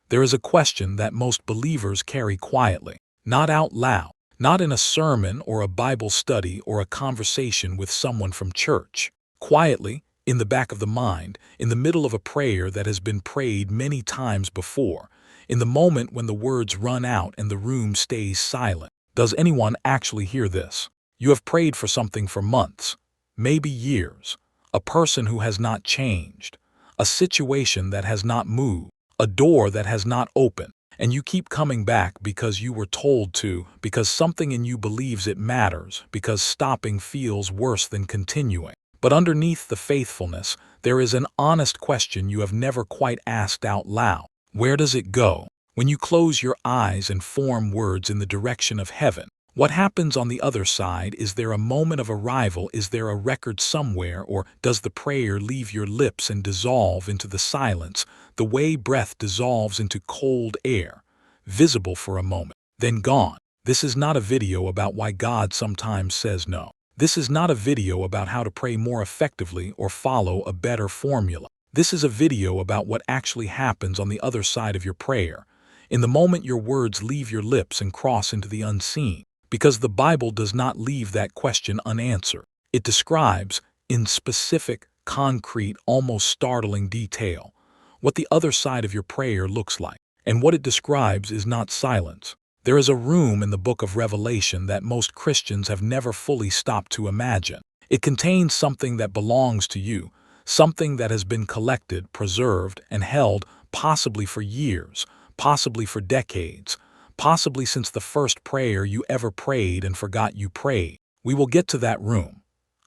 There is a question that most believers carry quietly, not out loud, not in a sermon or a Bible study or a conversation with someone from church. Quietly, in the back of the mind, in the middle of a prayer that has been prayed many times before, in the moment when the words run out and the room stays silent. Does anyone actually hear this? You have prayed for something for months, maybe years, a person who has not changed, a situation that has not moved, a door that has not opened, and you keep coming back because you were told to, because something in you believes it matters, because stopping feels worse than continuing. But underneath the faithfulness, there is an honest question you have never quite asked out loud. Where does it go? When you close your eyes and form words in the direction of heaven, what happens on the other side? Is there a moment of arrival? Is there a record somewhere? Or does the prayer leave your lips and dissolve into the silence, the way breath dissolves into cold air, visible for a moment, then gone? This is not a video about why God sometimes says no. This is not a video about how to pray more effectively or follow a better formula. This is a video about what actually happens on the other side of your prayer, in the moment your words leave your lips and cross into the unseen. Because the Bible does not leave that question unanswered. It describes, in specific, concrete, almost startling detail, what the other side of your prayer looks like. And what it describes is not silence. There is a room in the book of Revelation that most Christians have never fully stopped to imagine. It contains something that belongs to you, something that has been collected, preserved, and held, possibly for years, possibly for decades, possibly since the first prayer you ever prayed and forgot you prayed. We will get to that room.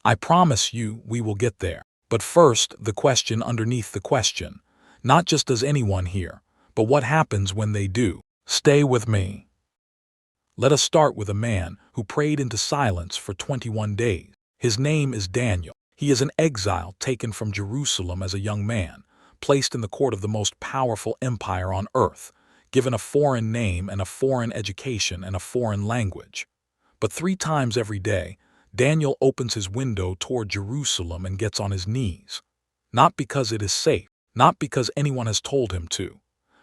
I promise you we will get there. But first, the question underneath the question. Not just does anyone hear, but what happens when they do. Stay with me. Let us start with a man who prayed into silence for 21 days. His name is Daniel. He is an exile taken from Jerusalem as a young man, placed in the court of the most powerful empire on earth, given a foreign name and a foreign education and a foreign language. But 3 times every day, Daniel opens his window toward Jerusalem and gets on his knees. Not because it is safe, not because anyone has told him to,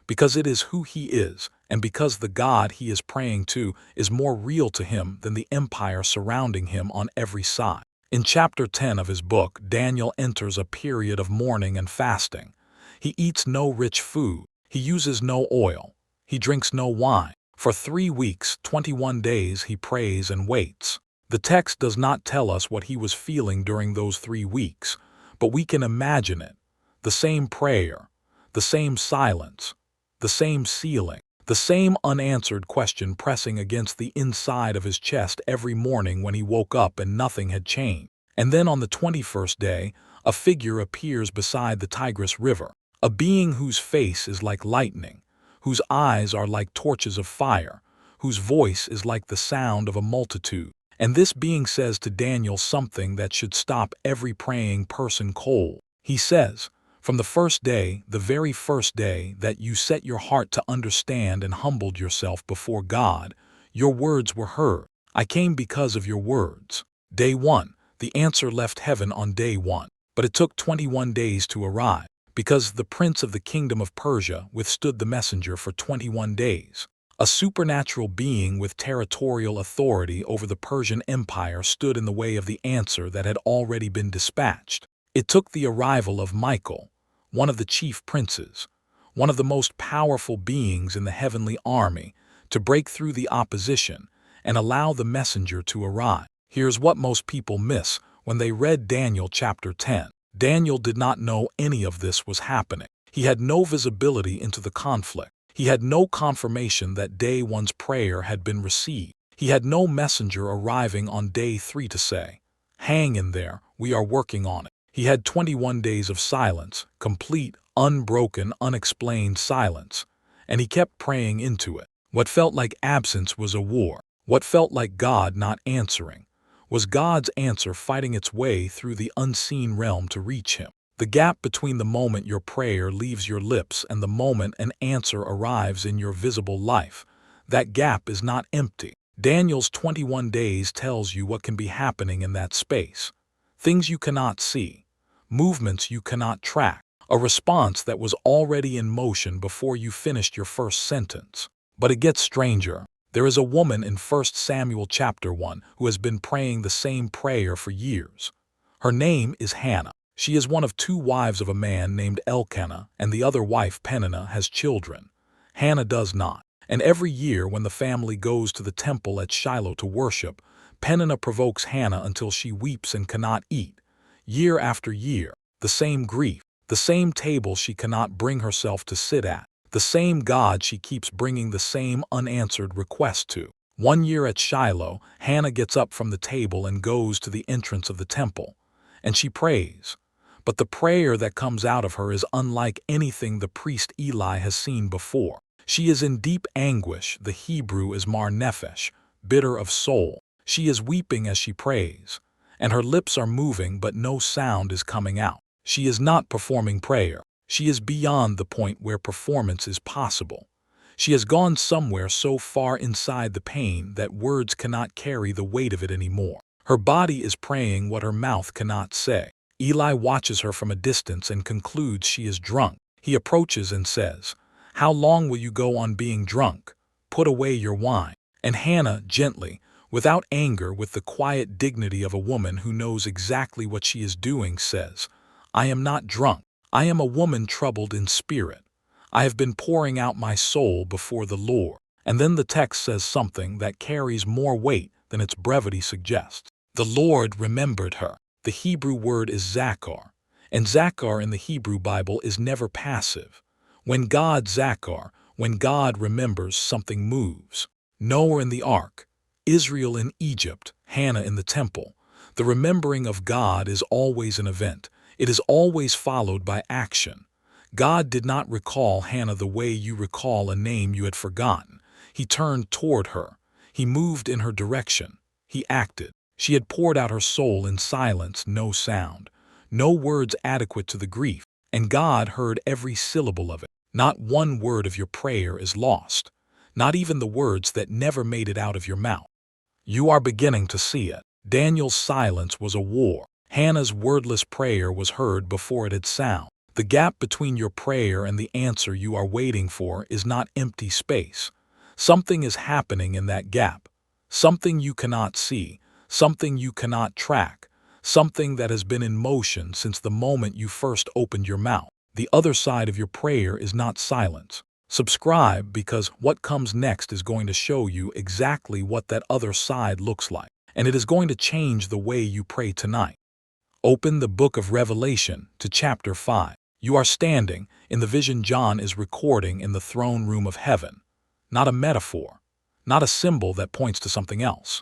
because it is who he is, and because the God he is praying to is more real to him than the empire surrounding him on every side. In chapter 10 of his book, Daniel enters a period of mourning and fasting. He eats no rich food. He uses no oil. He drinks no wine. For 3 weeks, 21 days, he prays and waits. The text does not tell us what he was feeling during those 3 weeks, but we can imagine it. The same prayer, the same silence, the same ceiling, the same unanswered question pressing against the inside of his chest every morning when he woke up and nothing had changed. And then on the 21st day, a figure appears beside the Tigris River, a being whose face is like lightning, whose eyes are like torches of fire, whose voice is like the sound of a multitude. And this being says to Daniel something that should stop every praying person cold. He says, "From the first day, the very first day that you set your heart to understand and humbled yourself before God, your words were heard. I came because of your words." Day 1, the answer left heaven on day 1, but it took 21 days to arrive. Because the prince of the kingdom of Persia withstood the messenger for 21 days. A supernatural being with territorial authority over the Persian Empire stood in the way of the answer that had already been dispatched. It took the arrival of Michael, one of the chief princes, one of the most powerful beings in the heavenly army, to break through the opposition and allow the messenger to arrive. Here's what most people miss when they read Daniel chapter 10. Daniel did not know any of this was happening. He had no visibility into the conflict. He had no confirmation that day 1's prayer had been received. He had no messenger arriving on day 3 to say, "Hang in there, we are working on it." He had 21 days of silence, complete, unbroken, unexplained silence, and he kept praying into it. What felt like absence was a war. What felt like God not answering was God's answer fighting its way through the unseen realm to reach him. The gap between the moment your prayer leaves your lips and the moment an answer arrives in your visible life, that gap is not empty. Daniel's 21 days tells you what can be happening in that space. Things you cannot see, movements you cannot track, a response that was already in motion before you finished your first sentence. But it gets stranger. There is a woman in 1 Samuel chapter 1 who has been praying the same prayer for years. Her name is Hannah. She is one of two wives of a man named Elkanah, and the other wife, Peninnah, has children. Hannah does not. And every year when the family goes to the temple at Shiloh to worship, Peninnah provokes Hannah until she weeps and cannot eat. Year after year, the same grief, the same table she cannot bring herself to sit at, the same God she keeps bringing the same unanswered request to. One year at Shiloh, Hannah gets up from the table and goes to the entrance of the temple, and she prays. But the prayer that comes out of her is unlike anything the priest Eli has seen before. She is in deep anguish. The Hebrew is mar nephesh, bitter of soul. She is weeping as she prays, and her lips are moving but no sound is coming out. She is not performing prayer. She is beyond the point where performance is possible. She has gone somewhere so far inside the pain that words cannot carry the weight of it anymore. Her body is praying what her mouth cannot say. Eli watches her from a distance and concludes she is drunk. He approaches and says, "How long will you go on being drunk? Put away your wine." And Hannah, gently, without anger, with the quiet dignity of a woman who knows exactly what she is doing, says, "I am not drunk. I am a woman troubled in spirit. I have been pouring out my soul before the Lord." And then the text says something that carries more weight than its brevity suggests. The Lord remembered her. The Hebrew word is zakar, and zakar in the Hebrew Bible is never passive. When God zakar, when God remembers, something moves. Noah in the ark, Israel in Egypt, Hannah in the temple. The remembering of God is always an event. It is always followed by action. God did not recall Hannah the way you recall a name you had forgotten. He turned toward her. He moved in her direction. He acted. She had poured out her soul in silence, no sound, no words adequate to the grief, and God heard every syllable of it. Not one word of your prayer is lost, not even the words that never made it out of your mouth. You are beginning to see it. Daniel's silence was a war. Hannah's wordless prayer was heard before it had sound. The gap between your prayer and the answer you are waiting for is not empty space. Something is happening in that gap. Something you cannot see, something you cannot track, something that has been in motion since the moment you first opened your mouth. The other side of your prayer is not silence. Subscribe, because what comes next is going to show you exactly what that other side looks like, and it is going to change the way you pray tonight. Open the book of Revelation to chapter 5. You are standing in the vision John is recording in the throne room of heaven. Not a metaphor, not a symbol that points to something else.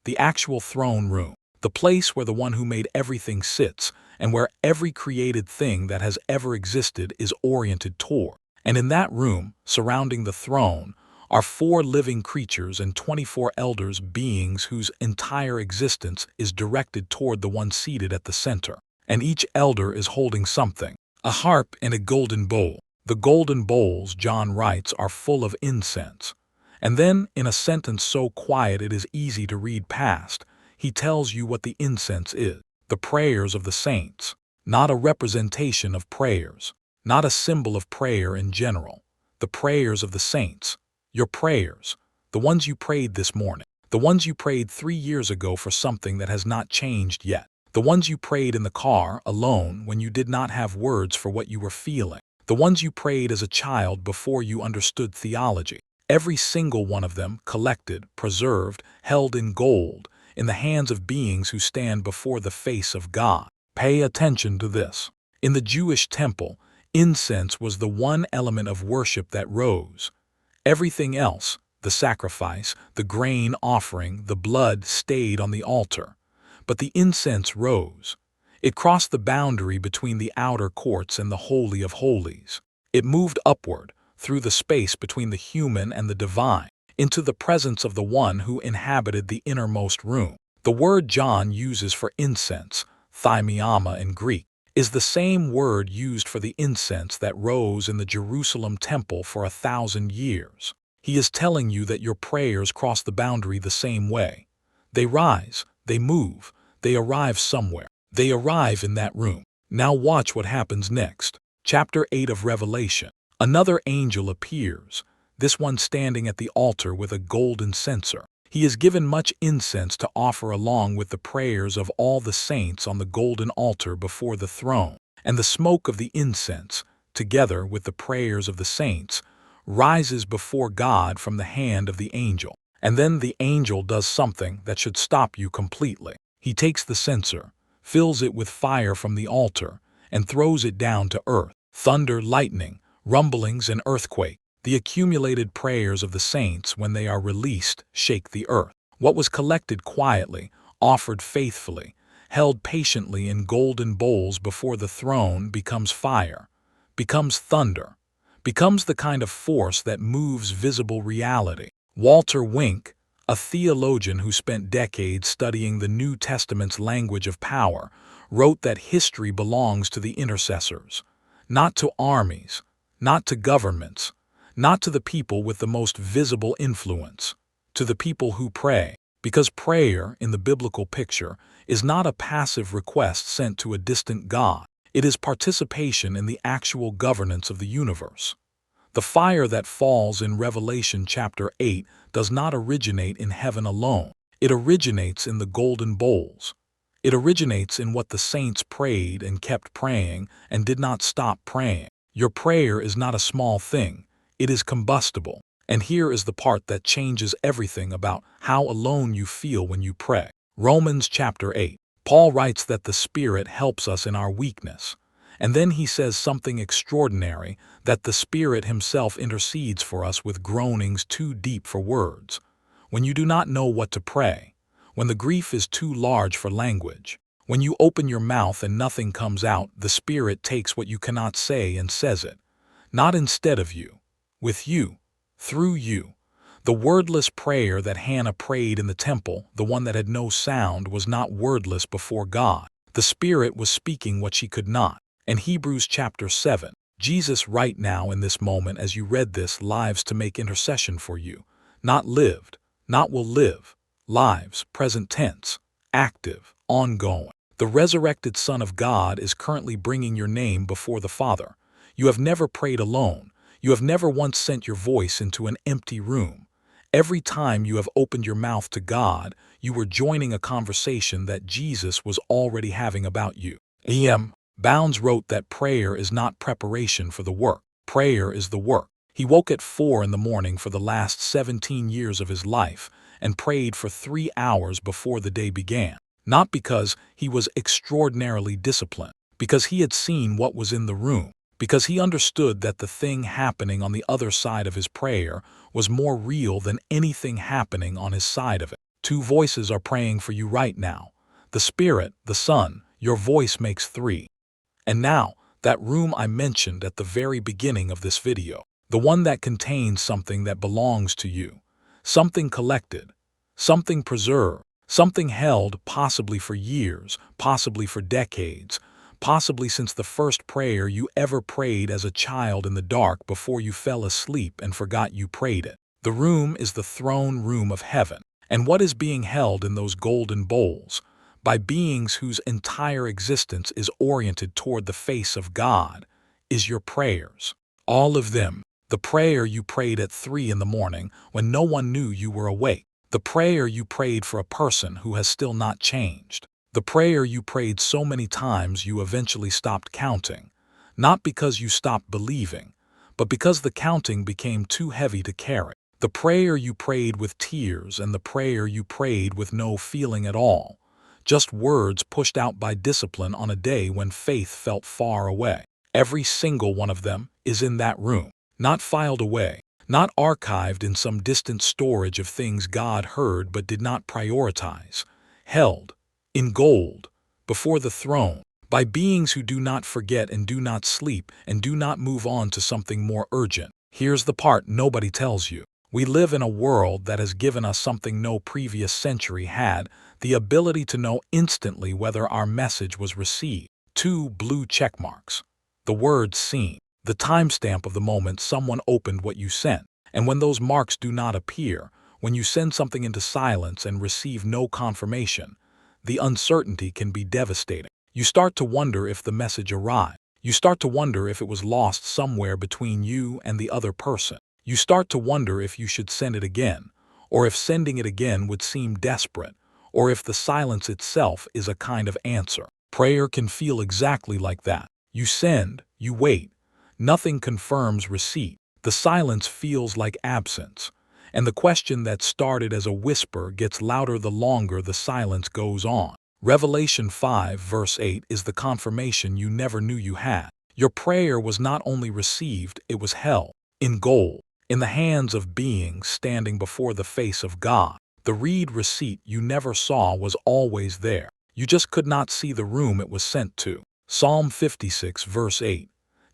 The actual throne room, the place where the one who made everything sits, and where every created thing that has ever existed is oriented toward. And in that room, surrounding the throne, are 4 living creatures and 24 elders, beings whose entire existence is directed toward the one seated at the center. And each elder is holding something, a harp and a golden bowl. The golden bowls, John writes, are full of incense. And then, in a sentence so quiet it is easy to read past, he tells you what the incense is. The prayers of the saints, not a representation of prayers, not a symbol of prayer in general. The prayers of the saints, your prayers, the ones you prayed this morning, the ones you prayed 3 years ago for something that has not changed yet, the ones you prayed in the car, alone, when you did not have words for what you were feeling, the ones you prayed as a child before you understood theology. Every single one of them, collected, preserved, held in gold, in the hands of beings who stand before the face of God. Pay attention to this. In the Jewish temple, incense was the one element of worship that rose. Everything else, the sacrifice, the grain offering, the blood, stayed on the altar. But the incense rose. It crossed the boundary between the outer courts and the Holy of Holies. It moved upward, through the space between the human and the divine, into the presence of the one who inhabited the innermost room. The word John uses for incense, thymiama in Greek, is the same word used for the incense that rose in the Jerusalem temple for 1,000 years. He is telling you that your prayers cross the boundary the same way. They rise, they move, they arrive somewhere. They arrive in that room. Now watch what happens next. Chapter 8 of Revelation. Another angel appears, this one standing at the altar with a golden censer. He is given much incense to offer along with the prayers of all the saints on the golden altar before the throne. And the smoke of the incense, together with the prayers of the saints, rises before God from the hand of the angel. And then the angel does something that should stop you completely. He takes the censer, fills it with fire from the altar, and throws it down to earth. Thunder, lightning, rumblings, and earthquake. The accumulated prayers of the saints, when they are released, shake the earth. What was collected quietly, offered faithfully, held patiently in golden bowls before the throne becomes fire, becomes thunder, becomes the kind of force that moves visible reality. Walter Wink, a theologian who spent decades studying the New Testament's language of power, wrote that history belongs to the intercessors, not to armies, not to governments, not to the people with the most visible influence, to the people who pray. Because prayer, in the biblical picture, is not a passive request sent to a distant God. It is participation in the actual governance of the universe. The fire that falls in Revelation chapter 8 does not originate in heaven alone. It originates in the golden bowls. It originates in what the saints prayed and kept praying and did not stop praying. Your prayer is not a small thing. It is combustible. And here is the part that changes everything about how alone you feel when you pray. Romans chapter 8. Paul writes that the Spirit helps us in our weakness. And then he says something extraordinary, that the Spirit himself intercedes for us with groanings too deep for words. When you do not know what to pray, when the grief is too large for language, when you open your mouth and nothing comes out, the Spirit takes what you cannot say and says it. Not instead of you, with you, through you. The wordless prayer that Hannah prayed in the temple, the one that had no sound, was not wordless before God. The Spirit was speaking what she could not. And Hebrews chapter 7. Jesus right now in this moment as you read this lives to make intercession for you. Not lived, not will live. Lives, present tense, active, ongoing. The resurrected Son of God is currently bringing your name before the Father. You have never prayed alone. You have never once sent your voice into an empty room. Every time you have opened your mouth to God, you were joining a conversation that Jesus was already having about you. E.M. Bounds wrote that prayer is not preparation for the work. Prayer is the work. He woke at 4 in the morning for the last 17 years of his life and prayed for 3 hours before the day began. Not because he was extraordinarily disciplined, because he had seen what was in the room, because he understood that the thing happening on the other side of his prayer was more real than anything happening on his side of it. 2 voices are praying for you right now. The Spirit, the Son, your voice makes 3. And now, that room I mentioned at the very beginning of this video, the one that contains something that belongs to you, something collected, something preserved, something held possibly for years, possibly for decades, possibly since the first prayer you ever prayed as a child in the dark before you fell asleep and forgot you prayed it. The room is the throne room of heaven. And what is being held in those golden bowls? By beings whose entire existence is oriented toward the face of God, is your prayers. All of them. The prayer you prayed at 3 in the morning when no one knew you were awake. The prayer you prayed for a person who has still not changed. The prayer you prayed so many times you eventually stopped counting. Not because you stopped believing, but because the counting became too heavy to carry. The prayer you prayed with tears and the prayer you prayed with no feeling at all. Just words pushed out by discipline on a day when faith felt far away. Every single one of them is in that room, not filed away, not archived in some distant storage of things God heard but did not prioritize, held, in gold, before the throne, by beings who do not forget and do not sleep and do not move on to something more urgent. Here's the part nobody tells you. We live in a world that has given us something no previous century had, the ability to know instantly whether our message was received. 2 blue check marks. The word seen. The timestamp of the moment someone opened what you sent. And when those marks do not appear, when you send something into silence and receive no confirmation, the uncertainty can be devastating. You start to wonder if the message arrived. You start to wonder if it was lost somewhere between you and the other person. You start to wonder if you should send it again, or if sending it again would seem desperate, or if the silence itself is a kind of answer. Prayer can feel exactly like that. You send, you wait. Nothing confirms receipt. The silence feels like absence. And the question that started as a whisper gets louder the longer the silence goes on. Revelation 5 verse 8 is the confirmation you never knew you had. Your prayer was not only received, it was held in gold, in the hands of beings standing before the face of God. The read receipt you never saw was always there. You just could not see the room it was sent to. Psalm 56 verse 8.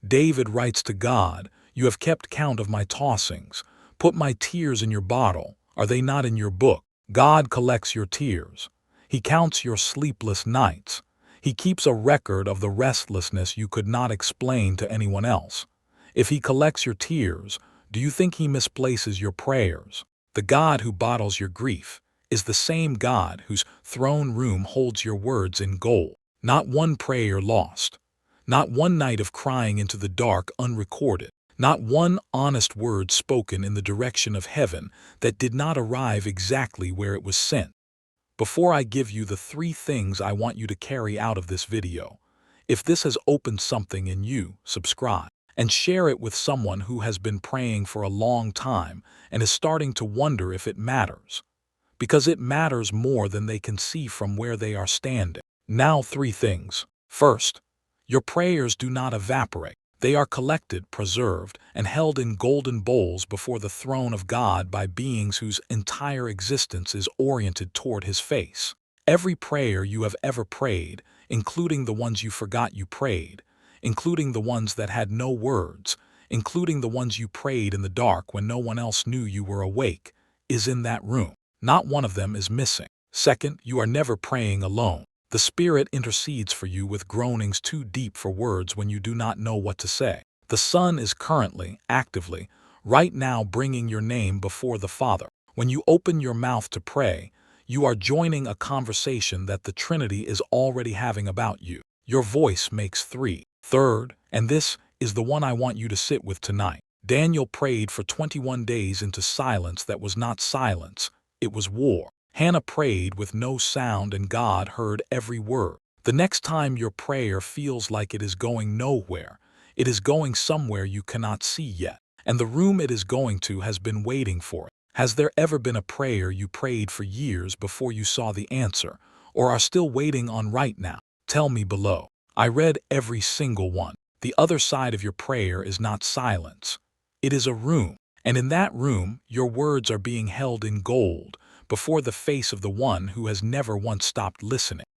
David writes to God, "You have kept count of my tossings. Put my tears in your bottle. Are they not in your book?" God collects your tears. He counts your sleepless nights. He keeps a record of the restlessness you could not explain to anyone else. If he collects your tears, do you think he misplaces your prayers? The God who bottles your grief is the same God whose throne room holds your words in gold. Not one prayer lost. Not one night of crying into the dark unrecorded. Not one honest word spoken in the direction of heaven that did not arrive exactly where it was sent. Before I give you the 3 things I want you to carry out of this video, if this has opened something in you, subscribe and share it with someone who has been praying for a long time and is starting to wonder if it matters. Because it matters more than they can see from where they are standing. Now 3 things. First, your prayers do not evaporate. They are collected, preserved, and held in golden bowls before the throne of God by beings whose entire existence is oriented toward His face. Every prayer you have ever prayed, including the ones you forgot you prayed, including the ones that had no words, including the ones you prayed in the dark when no one else knew you were awake, is in that room. Not one of them is missing. Second, you are never praying alone. The Spirit intercedes for you with groanings too deep for words when you do not know what to say. The Son is currently, actively, right now bringing your name before the Father. When you open your mouth to pray, you are joining a conversation that the Trinity is already having about you. Your voice makes 3. Third, and this is the one I want you to sit with tonight. Daniel prayed for 21 days into silence that was not silence, it was war. Hannah prayed with no sound and God heard every word. The next time your prayer feels like it is going nowhere, it is going somewhere you cannot see yet, and the room it is going to has been waiting for it. Has there ever been a prayer you prayed for years before you saw the answer, or are still waiting on right now? Tell me below. I read every single one. The other side of your prayer is not silence. It is a room, and in that room, your words are being held in gold, before the face of the one who has never once stopped listening.